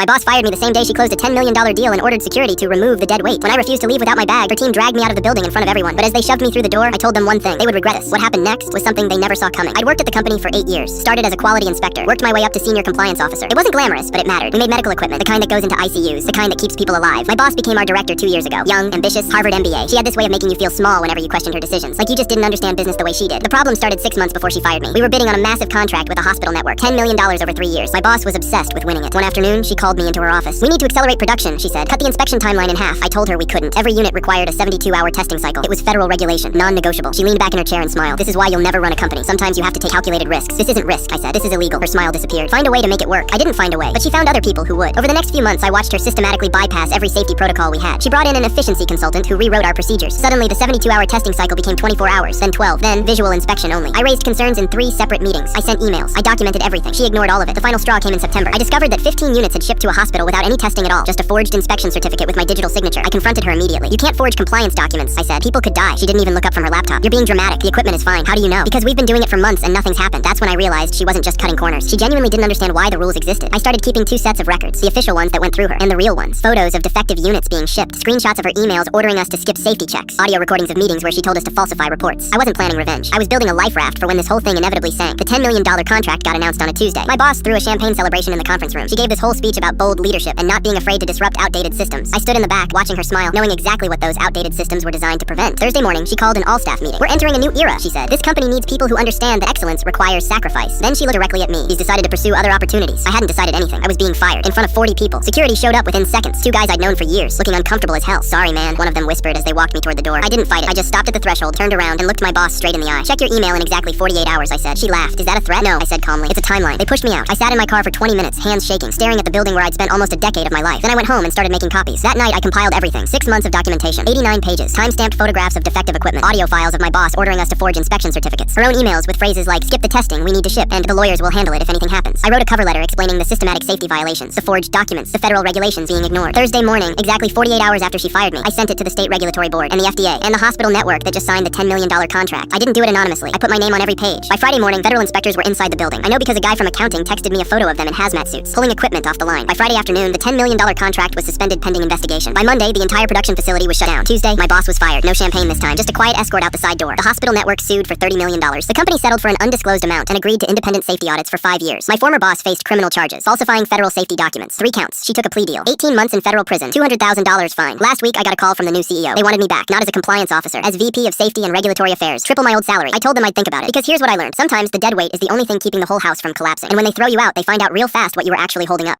My boss fired me the same day she closed a $10 million deal and ordered security to remove the dead weight. When I refused to leave without my bag, her team dragged me out of the building in front of everyone. But as they shoved me through the door, I told them one thing: they would regret this. What happened next was something they never saw coming. I'd worked at the company for 8 years, started as a quality inspector, worked my way up to senior compliance officer. It wasn't glamorous, but it mattered. We made medical equipment, the kind that goes into ICUs, the kind that keeps people alive. My boss became our director 2 years ago. Young, ambitious, Harvard MBA. She had this way of making you feel small whenever you questioned her decisions, like you just didn't understand business the way she did. The problem started 6 months before she fired me. We were bidding on a massive contract with a hospital network, $10 million over 3 years. My boss was obsessed with winning it. One afternoon, she called me into her office. "We need to accelerate production," she said. "Cut the inspection timeline in half." I told her we couldn't. Every unit required a 72-hour testing cycle. It was federal regulation, non-negotiable. She leaned back in her chair and smiled. "This is why you'll never run a company. Sometimes you have to take calculated risks." "This isn't risk," I said. "This is illegal." Her smile disappeared. "Find a way to make it work." I didn't find a way, but she found other people who would. Over the next few months, I watched her systematically bypass every safety protocol we had. She brought in an efficiency consultant who rewrote our procedures. Suddenly, the 72-hour testing cycle became 24 hours, then 12, then visual inspection only. I raised concerns in 3 separate meetings. I sent emails. I documented everything. She ignored all of it. The final straw came in September. I discovered that 15 units had shipped to a hospital without any testing at all, just a forged inspection certificate with my digital signature. I confronted her immediately. "You can't forge compliance documents," I said. "People could die." She didn't even look up from her laptop. "You're being dramatic. The equipment is fine." "How do you know?" "Because we've been doing it for months and nothing's happened." That's when I realized she wasn't just cutting corners. She genuinely didn't understand why the rules existed. I started keeping 2 sets of records, the official ones that went through her, and the real ones. Photos of defective units being shipped, screenshots of her emails ordering us to skip safety checks, audio recordings of meetings where she told us to falsify reports. I wasn't planning revenge. I was building a life raft for when this whole thing inevitably sank. The $10 million contract got announced on a Tuesday. My boss threw a champagne celebration in the conference room. She gave this whole speech about bold leadership and not being afraid to disrupt outdated systems. I stood in the back, watching her smile, knowing exactly what those outdated systems were designed to prevent. Thursday morning, she called an all-staff meeting. "We're entering a new era," she said. "This company needs people who understand that excellence requires sacrifice." Then she looked directly at me. "She's decided to pursue other opportunities." I hadn't decided anything. I was being fired in front of 40 people. Security showed up within seconds. 2 guys I'd known for years, looking uncomfortable as hell. "Sorry, man," one of them whispered as they walked me toward the door. I didn't fight it. I just stopped at the threshold, turned around, and looked my boss straight in the eye. "Check your email in exactly 48 hours," I said. She laughed. "Is that a threat?" "No," I said calmly. "It's a timeline." They pushed me out. I sat in my car for 20 minutes, hands shaking, staring at the building where I'd spent almost a decade of my life. Then I went home and started making copies. That night, I compiled everything. 6 months of documentation, 89 pages, time-stamped photographs of defective equipment, audio files of my boss ordering us to forge inspection certificates, her own emails with phrases like, "Skip the testing, we need to ship," and "the lawyers will handle it if anything happens." I wrote a cover letter explaining the systematic safety violations, the forged documents, the federal regulations being ignored. Thursday morning, exactly 48 hours after she fired me, I sent it to the state regulatory board and the FDA and the hospital network that just signed the $10 million contract. I didn't do it anonymously. I put my name on every page. By Friday morning, federal inspectors were inside the building. I know because a guy from accounting texted me a photo of them in hazmat suits, pulling equipment off the line. By Friday afternoon, the $10 million contract was suspended pending investigation. By Monday, the entire production facility was shut down. Tuesday, my boss was fired. No champagne this time, just a quiet escort out the side door. The hospital network sued for $30 million. The company settled for an undisclosed amount and agreed to independent safety audits for 5 years. My former boss faced criminal charges, falsifying federal safety documents, 3 counts. She took a plea deal, 18 months in federal prison, $200,000 fine. Last week, I got a call from the new CEO. They wanted me back, not as a compliance officer, as VP of Safety and Regulatory Affairs, triple my old salary. I told them I'd think about it, because here's what I learned. Sometimes the dead weight is the only thing keeping the whole house from collapsing. And when they throw you out, they find out real fast what you were actually holding up.